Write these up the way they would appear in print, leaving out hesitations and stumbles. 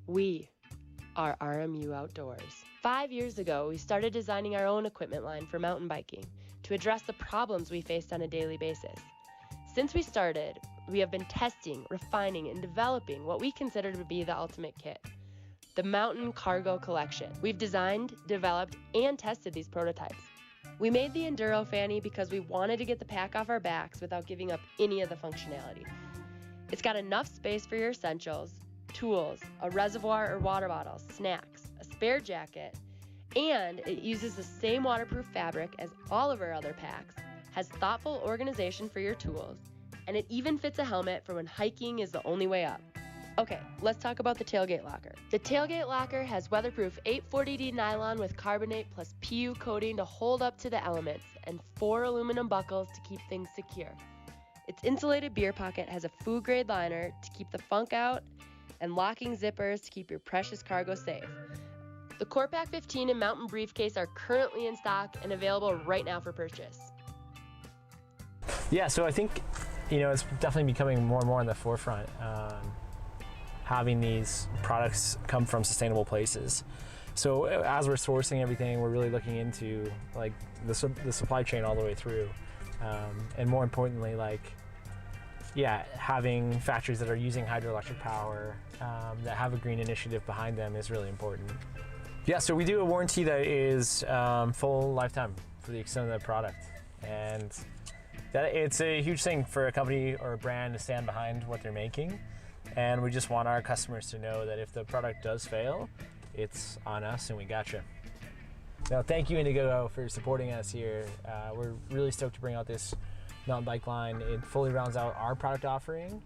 We are RMU Outdoors. 5 years ago, we started designing our own equipment line for mountain biking to address the problems we faced on a daily basis. Since we started, we have been testing, refining, and developing what we consider to be the ultimate kit, the MTB Cargo Collection. We've designed, developed, and tested these prototypes. We made the Enduro Fanny because we wanted to get the pack off our backs without giving up any of the functionality. It's got enough space for your essentials, tools, a reservoir or water bottle, snacks, a spare jacket, and it uses the same waterproof fabric as all of our other packs, has thoughtful organization for your tools, and it even fits a helmet for when hiking is the only way up. Okay, let's talk about the tailgate locker. The tailgate locker has weatherproof 840D nylon with carbonate plus PU coating to hold up to the elements and 4 aluminum buckles to keep things secure. Its insulated beer pocket has a food-grade liner to keep the funk out and locking zippers to keep your precious cargo safe. The Core Pack 15 and Mountain Briefcase are currently in stock and available right now for purchase. Yeah, so I think, it's definitely becoming more and more in the forefront. Having these products come from sustainable places. So as we're sourcing everything, we're really looking into like the supply chain all the way through. And more importantly, having factories that are using hydroelectric power, that have a green initiative behind them is really important. Yeah, so we do a warranty that is full lifetime for the extent of the product. And that it's a huge thing for a company or a brand to stand behind what they're making. And we just want our customers to know that if the product does fail, it's on us and we got you. Now, thank you Indiegogo for supporting us here. We're really stoked to bring out this mountain bike line. It fully rounds out our product offering.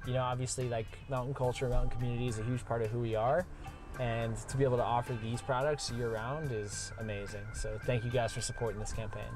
Obviously mountain culture, mountain community is a huge part of who we are. And to be able to offer these products year round is amazing. So thank you guys for supporting this campaign.